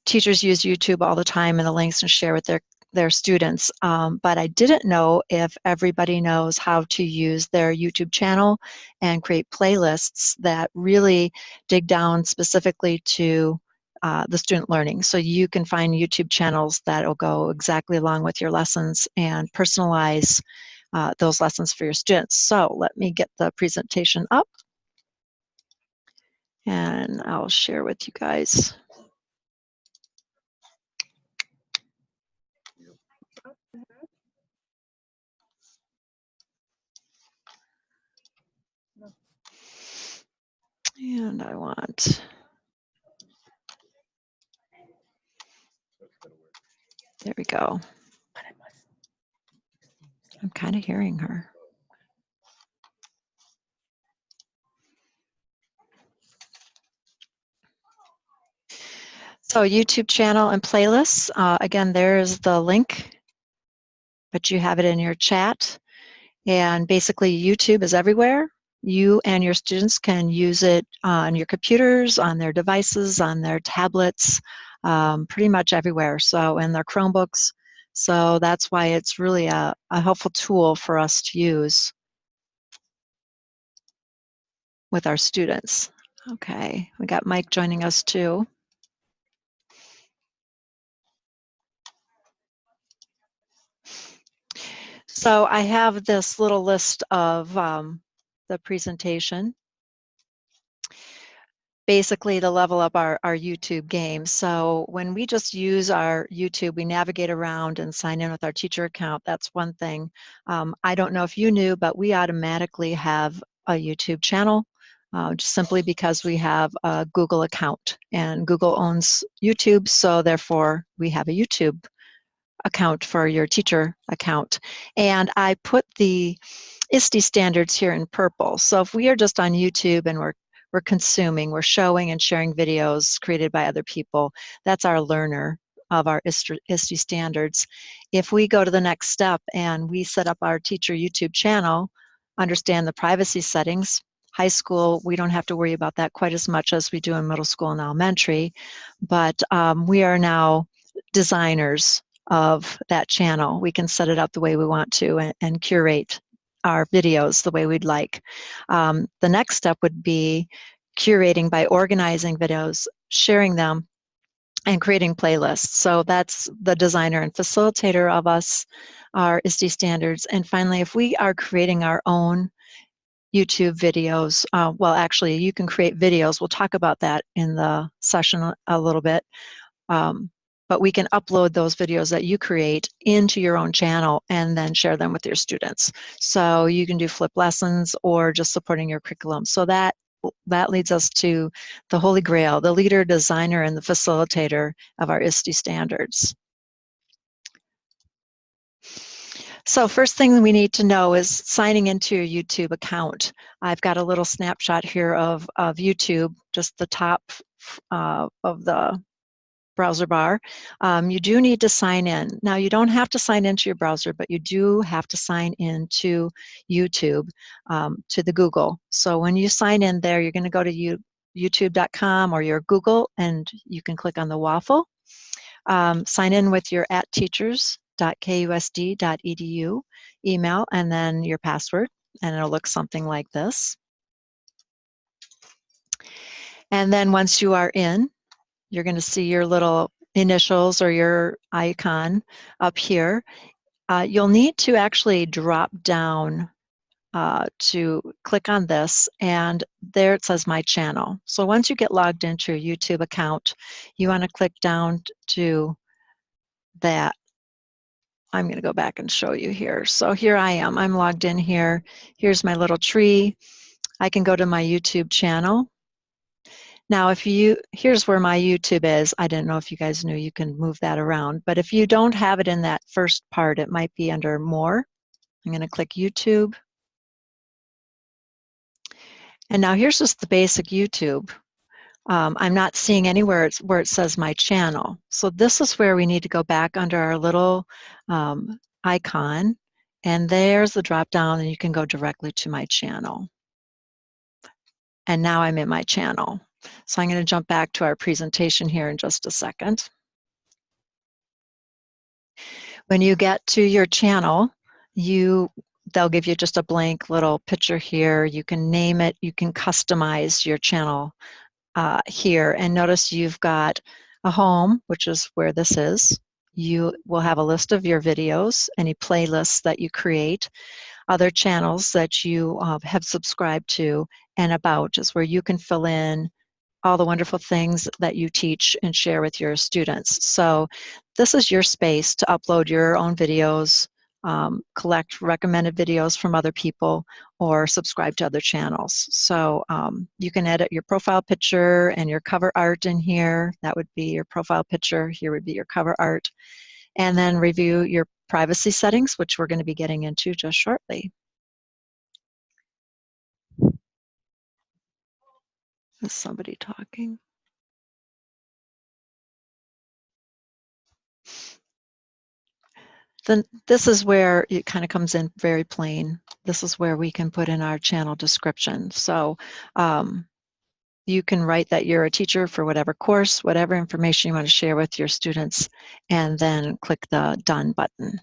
teachers use YouTube all the time and the links and share with their students, but I didn't know if everybody knows how to use their YouTube channel and create playlists that really dig down specifically to the student learning. So you can find YouTube channels that will go exactly along with your lessons and personalize those lessons for your students. So let me get the presentation up and I'll share with you guys. And I want, there we go. I'm kind of hearing her. So YouTube channel and playlists, again, there's the link, but you have it in your chat. And basically YouTube is everywhere. You and your students can use it on your computers, on their devices, on their tablets, pretty much everywhere. So in their Chromebooks. So that's why it's really a helpful tool for us to use with our students. Okay, we got Mike joining us too. So I have this little list of the presentation, basically to level up our YouTube game. So when we just use our YouTube, we navigate around and sign in with our teacher account. That's one thing. I don't know if you knew, but we automatically have a YouTube channel just simply because we have a Google account, and Google owns YouTube, so therefore we have a YouTube account for your teacher account. And I put the ISTE standards here in purple. So if we are just on YouTube and we're consuming, we're showing and sharing videos created by other people, that's our learner of our ISTE standards. If we go to the next step and we set up our teacher YouTube channel, understand the privacy settings, high school, we don't have to worry about that quite as much as we do in middle school and elementary, but we are now designers of that channel. We can set it up the way we want to and curate our videos the way we'd like. The next step would be curating by organizing videos, sharing them, and creating playlists. So that's the designer and facilitator of us, our ISTE standards. And finally, if we are creating our own YouTube videos, well, actually, you can create videos. We'll talk about that in the session a little bit. But we can upload those videos that you create into your own channel and then share them with your students. So you can do flip lessons or just supporting your curriculum. So that leads us to the holy grail, the leader, designer, and the facilitator of our ISTE standards. So first thing we need to know is signing into your YouTube account. I've got a little snapshot here of YouTube, just the top of the browser bar. You do need to sign in. Now, you don't have to sign into your browser, but you do have to sign into YouTube, to the Google. So when you sign in there, you're going to go to youtube.com or your Google, and you can click on the waffle. Sign in with your @teachers.kusd.edu email and then your password, and it'll look something like this. And then once you are in, you're going to see your little initials or your icon up here. You'll need to actually drop down to click on this, and there it says My Channel. So once you get logged into your YouTube account, you want to click down to that. I'm going to go back and show you here. So here I am. I'm logged in here. Here's my little tree. I can go to my YouTube channel. Now, here's where my YouTube is. I didn't know if you guys knew you can move that around, but if you don't have it in that first part, it might be under More. I'm going to click YouTube. And now here's just the basic YouTube. I'm not seeing anywhere where it says My Channel. So this is where we need to go back under our little icon, and there's the drop down, and you can go directly to My Channel. And now I'm in My Channel. So I'm going to jump back to our presentation here in just a second. When you get to your channel, they'll give you just a blank little picture here. You can name it. You can customize your channel here. And notice you've got a home, which is where this is. You will have a list of your videos, any playlists that you create, other channels that you have subscribed to, and about is where you can fill in all the wonderful things that you teach and share with your students. So this is your space to upload your own videos, collect recommended videos from other people, or subscribe to other channels. So you can edit your profile picture and your cover art in here. That would be your profile picture. Here would be your cover art. And then review your privacy settings, which we're going to be getting into just shortly. Is somebody talking? Then this is where it kind of comes in very plain. This is where we can put in our channel description. So you can write that you're a teacher for whatever course, whatever information you want to share with your students, and then click the Done button.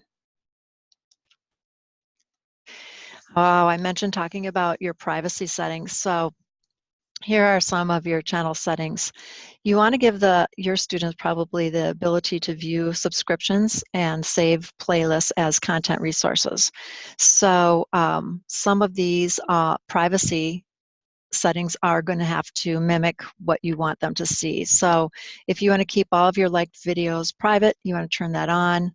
Oh, I mentioned talking about your privacy settings. So here are some of your channel settings. You want to give your students probably the ability to view subscriptions and save playlists as content resources. So some of these privacy settings are going to have to mimic what you want them to see. So if you want to keep all of your liked videos private, you want to turn that on.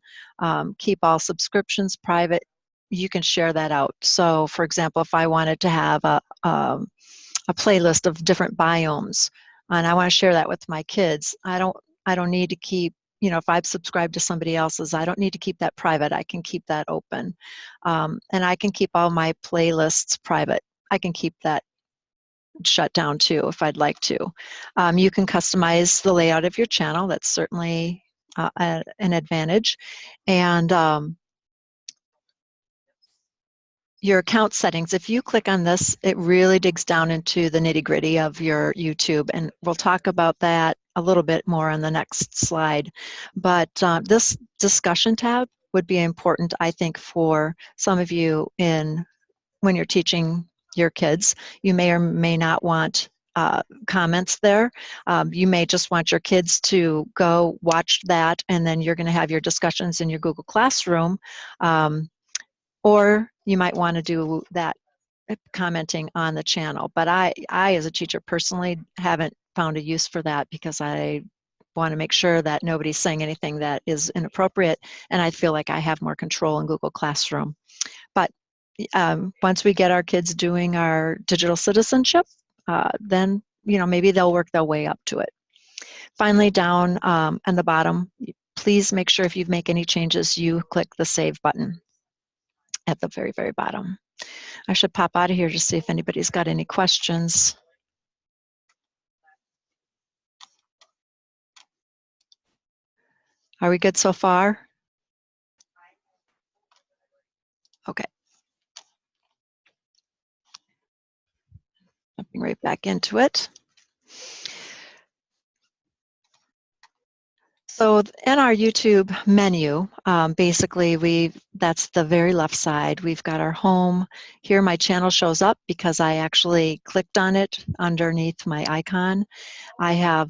Keep all subscriptions private, you can share that out. So for example, if I wanted to have a playlist of different biomes, and I want to share that with my kids, I don't need to keep, if I've subscribed to somebody else's, I don't need to keep that private. I can keep that open. And I can keep all my playlists private. I can keep that shut down too if I'd like to. You can customize the layout of your channel. That's certainly an advantage. And your account settings, if you click on this, it really digs down into the nitty-gritty of your YouTube, and we'll talk about that a little bit more on the next slide. But this discussion tab would be important, I think, for some of you when you're teaching your kids. You may or may not want comments there. You may just want your kids to go watch that, and then you're going to have your discussions in your Google Classroom. Or you might want to do that commenting on the channel. But I, as a teacher personally, haven't found a use for that because I want to make sure that nobody's saying anything that is inappropriate, and I feel like I have more control in Google Classroom. But once we get our kids doing our digital citizenship, then maybe they'll work their way up to it. Finally, down on the bottom, please make sure if you make any changes, you click the Save button at the very, very bottom. I should pop out of here to see if anybody's got any questions. Are we good so far? Okay. Jumping right back into it. So in our YouTube menu, basically that's the very left side. We've got our home. Here my channel shows up because I actually clicked on it underneath my icon. I have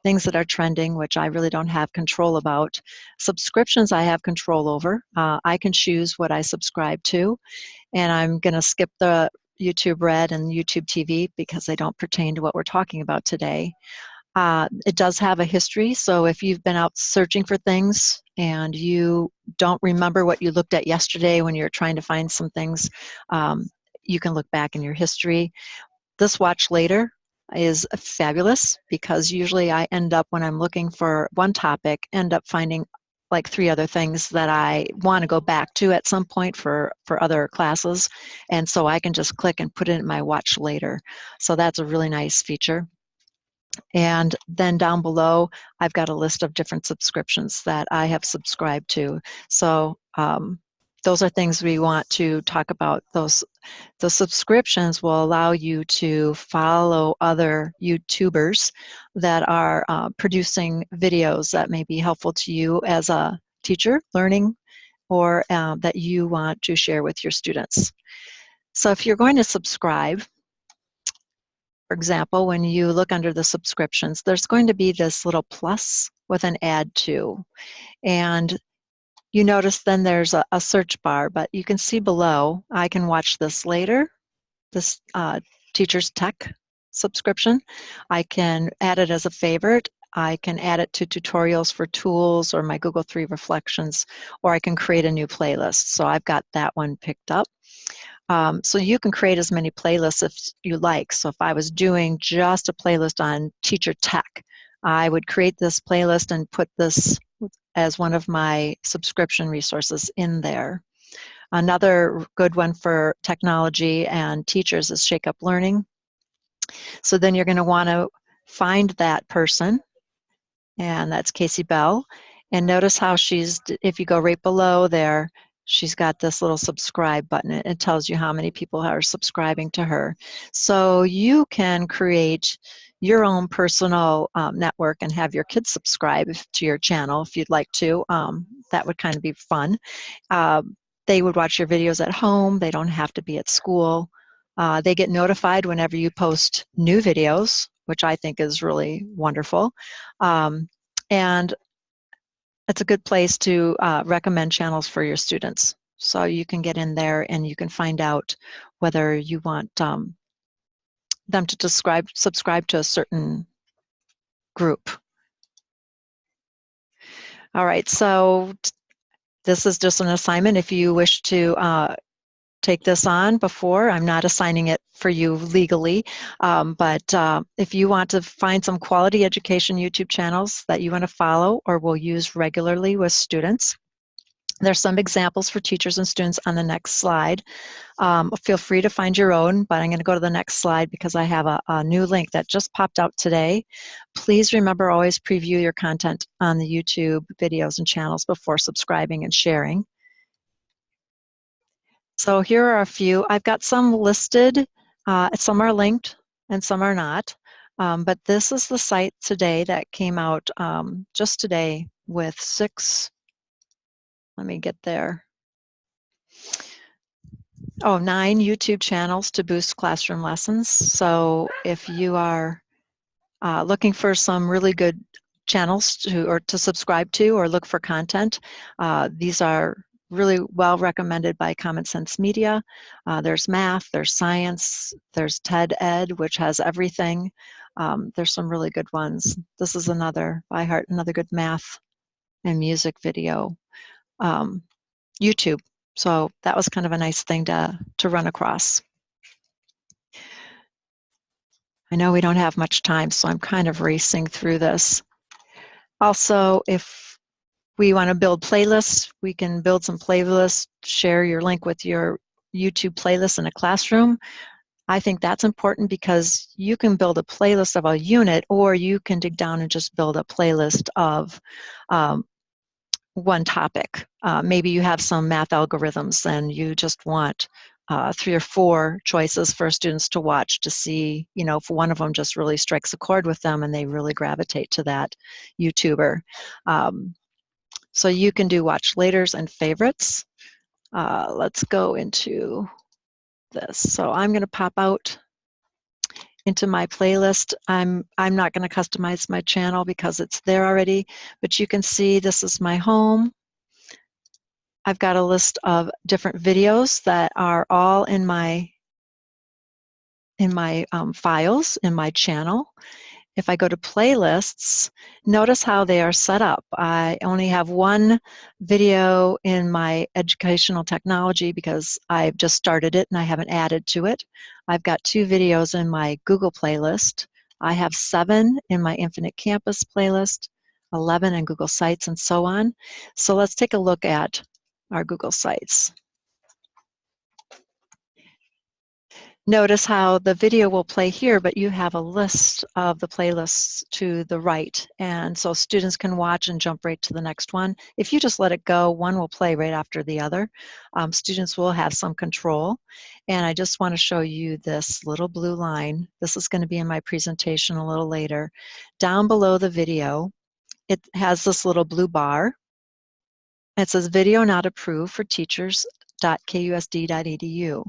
things that are trending, which I really don't have control about. Subscriptions I have control over. I can choose what I subscribe to, and I'm going to skip the YouTube Red and YouTube TV because they don't pertain to what we're talking about today. It does have a history, so if you've been out searching for things and you don't remember what you looked at yesterday when you're trying to find some things, you can look back in your history. This Watch Later is fabulous because usually I end up, when I'm looking for one topic, end up finding like 3 other things that I want to go back to at some point for other classes, and so I can just click and put it in my Watch Later. So that's a really nice feature. And then down below, I've got a list of different subscriptions that I have subscribed to. So those are things we want to talk about. The subscriptions will allow you to follow other YouTubers that are producing videos that may be helpful to you as a teacher learning, or that you want to share with your students. So if you're going to subscribe, for example, when you look under the subscriptions, there's going to be this little plus with an add to. And you notice then there's a search bar, but you can see below, I can watch this later, this Teacher's Tech subscription. I can add it as a favorite. I can add it to tutorials for tools or my Google 3 reflections, or I can create a new playlist. So I've got that one picked up. So you can create as many playlists if you like. So if I was doing just a playlist on teacher tech, I would create this playlist and put this as one of my subscription resources in there. Another good one for technology and teachers is Shake Up Learning. So then you're going to want to find that person, and that's Casey Bell. And notice how if you go right below there, she's got this little subscribe button. It tells you how many people are subscribing to her. So you can create your own personal network and have your kids subscribe to your channel if you'd like to. That would kind of be fun. They would watch your videos at home. They don't have to be at school. They get notified whenever you post new videos, which I think is really wonderful. And it's a good place to recommend channels for your students. So you can get in there and you can find out whether you want them to subscribe to a certain group. All right, so this is just an assignment. If you wish to take this on before, I'm not assigning it for you legally, but if you want to find some quality education YouTube channels that you want to follow or will use regularly with students, there's some examples for teachers and students on the next slide. Feel free to find your own, but I'm going to go to the next slide because I have a new link that just popped out today. Please remember, always preview your content on the YouTube videos and channels before subscribing and sharing. So here are a few. I've got some listed. Some are linked and some are not. But this is the site today that came out just today with 6, let me get there. 9 YouTube channels to boost classroom lessons. So if you are looking for some really good channels to subscribe to or look for content, these are really well recommended by Common Sense Media. There's math, there's science, there's TED Ed, which has everything. There's some really good ones. This is another, by heart, another good math and music video. YouTube. So that was kind of a nice thing to run across. I know we don't have much time, so I'm kind of racing through this. Also, if we want to build playlists, we can build some playlists, share your link with your YouTube playlist in a classroom. I think that's important because you can build a playlist of a unit, or you can dig down and just build a playlist of one topic. Maybe you have some math algorithms and you just want 3 or 4 choices for students to watch to see, if one of them just really strikes a chord with them and they really gravitate to that YouTuber. So you can do watch laters and favorites. Let's go into this. So I'm going to pop out into my playlist. I'm not going to customize my channel because it's there already, but you can see this is my home. I've got a list of different videos that are all in my files in my channel. If I go to playlists, notice how they are set up. I only have one video in my educational technology because I've just started it and I haven't added to it. I've got 2 videos in my Google playlist. I have 7 in my Infinite Campus playlist, 11 in Google Sites, and so on. So let's take a look at our Google Sites. Notice how the video will play here, but you have a list of the playlists to the right. And so students can watch and jump right to the next one. If you just let it go, one will play right after the other. Students will have some control. And I just want to show you this little blue line. This is going to be in my presentation a little later. Down below the video, it has this little blue bar. It says video not approved for teachers.kusd.edu.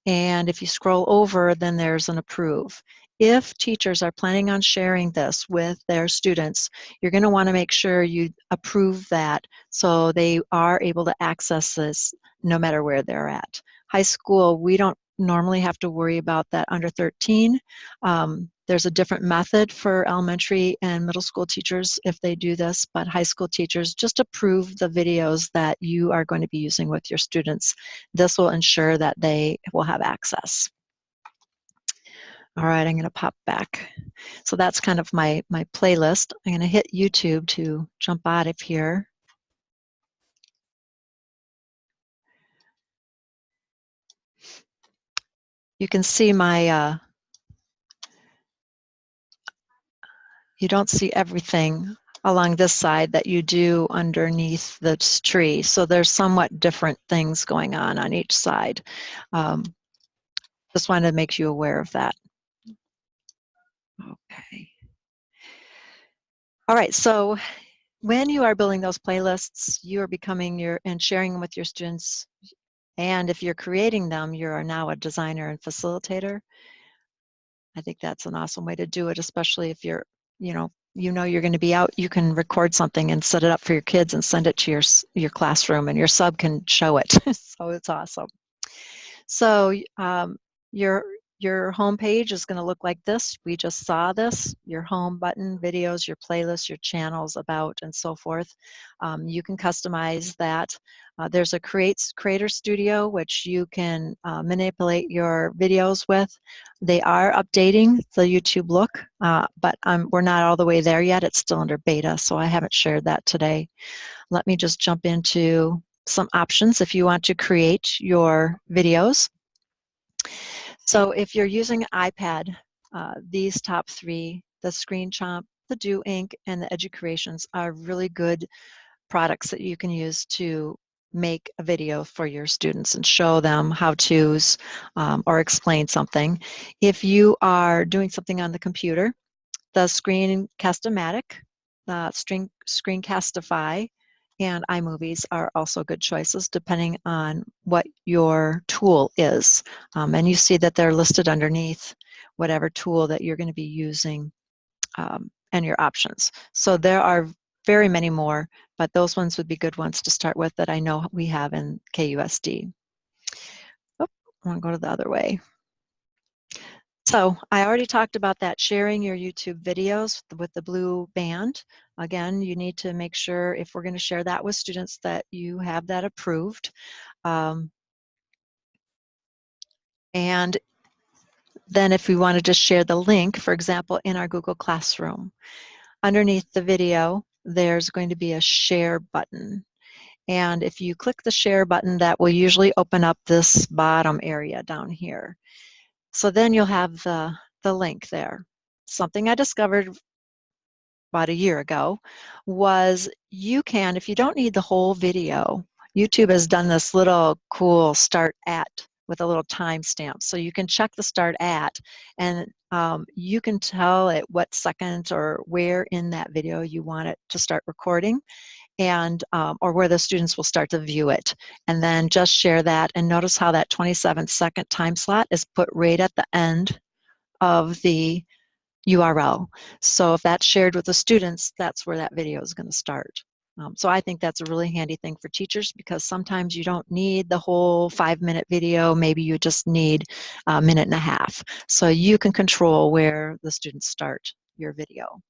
And if you scroll over, then there's an approve. If teachers are planning on sharing this with their students, you're going to want to make sure you approve that so they are able to access this no matter where they're at. High school, we don't normally have to worry about that under 13. There's a different method for elementary and middle school teachers if they do this, but high school teachers, just approve the videos that you are going to be using with your students. This will ensure that they will have access. All right, I'm going to pop back. So that's kind of my playlist. I'm going to hit YouTube to jump out of here. You can see my, you don't see everything along this side that you do underneath this tree. So there's somewhat different things going on each side. Just wanted to make you aware of that. Okay. All right, so when you are building those playlists, you are becoming and sharing them with your students. And if you're creating them, you are now a designer and facilitator. I think that's an awesome way to do it, especially if you're, you know you're going to be out, you can record something and set it up for your kids and send it to your classroom, and your sub can show it. So it's awesome. So your home page is going to look like this. We just saw this, your home button, videos, your playlists, your channels, about, and so forth. You can customize that. There's a Creator Studio, which you can manipulate your videos with. They are updating the YouTube look, but we're not all the way there yet. It's still under beta, so I haven't shared that today. Let me just jump into some options if you want to create your videos. So if you're using an iPad, these top three, the Screen Chomp, the Do Ink, and the EduCreations are really good products that you can use to make a video for your students and show them how-tos or explain something. If you are doing something on the computer, the Screencast-O-Matic, the Screencastify, and iMovies are also good choices depending on what your tool is. And you see that they're listed underneath whatever tool that you're going to be using and your options. So there are very many more, but those ones would be good ones to start with that I know we have in KUSD. Oh, I want to go to the other way. So I already talked about that, sharing your YouTube videos with the blue band. Again, you need to make sure if we're going to share that with students that you have that approved. And then if we want to just share the link, for example, in our Google Classroom, underneath the video, there's going to be a share button. And if you click the share button, that will usually open up this bottom area down here. So then you'll have the link there. Something I discovered about a year ago was you can, if you don't need the whole video, YouTube has done this little cool start at with a little timestamp. So you can check the start at, and you can tell at what second or where in that video you want it to start recording, and or where the students will start to view it. And then just share that, and notice how that 27-second time slot is put right at the end of the URL. So if that's shared with the students, that's where that video is going to start. So I think that's a really handy thing for teachers, because sometimes you don't need the whole 5-minute video. Maybe you just need a minute and a half. So you can control where the students start your video.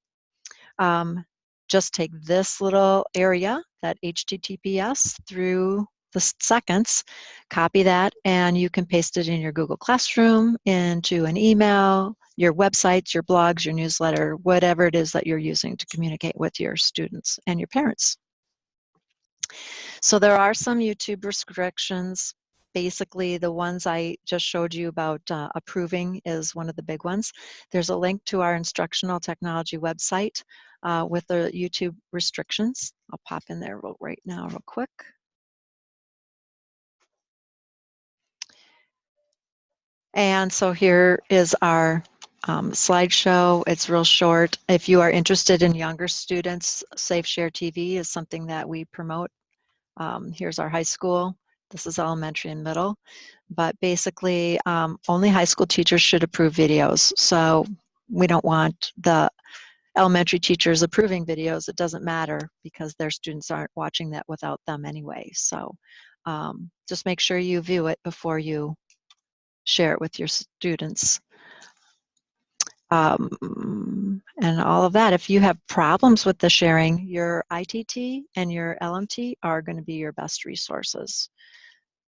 Just take this little area, that HTTPS through the seconds, copy that, and you can paste it in your Google Classroom, into an email, your websites, your blogs, your newsletter, whatever it is that you're using to communicate with your students and your parents. So there are some YouTube restrictions. basically the ones I just showed you about approving is one of the big ones. There's a link to our instructional technology website with the YouTube restrictions. I'll pop in there right now real quick. And so here is our slideshow. It's real short. If you are interested in younger students, Safe Share TV is something that we promote. Here's our high school. This is elementary and middle. But basically, only high school teachers should approve videos. So we don't want the elementary teachers approving videos. It doesn't matter because their students aren't watching that without them anyway. So just make sure you view it before you share it with your students. And all of that. If you have problems with the sharing, your ITT and your LMT are going to be your best resources.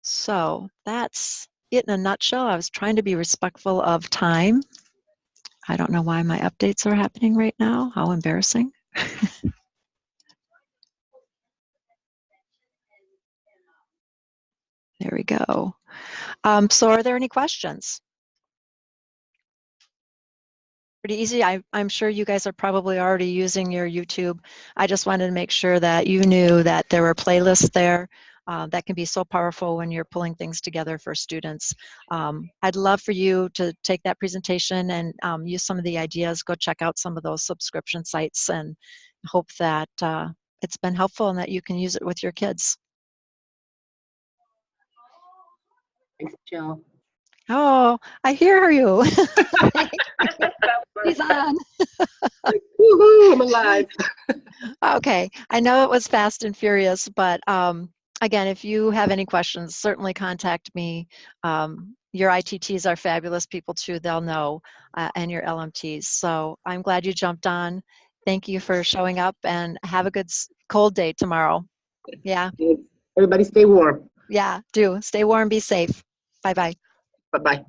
So that's it in a nutshell. I was trying to be respectful of time. I don't know why my updates are happening right now. How embarrassing. There we go. So are there any questions? Pretty easy. I'm sure you guys are probably already using your YouTube. I just wanted to make sure that you knew that there were playlists there that can be so powerful when you're pulling things together for students. I'd love for you to take that presentation and use some of the ideas. Go check out some of those subscription sites and hope that it's been helpful and that you can use it with your kids. Thanks, Jill. Oh, I hear you. He's on. Woohoo, I'm alive. Okay, I know it was fast and furious, but again, if you have any questions, certainly contact me. Your ITTs are fabulous people too, they'll know, and your LMTs. So I'm glad you jumped on. Thank you for showing up and have a good cold day tomorrow. Yeah. Everybody stay warm. Yeah, do. Stay warm, be safe. Bye-bye. Bye-bye.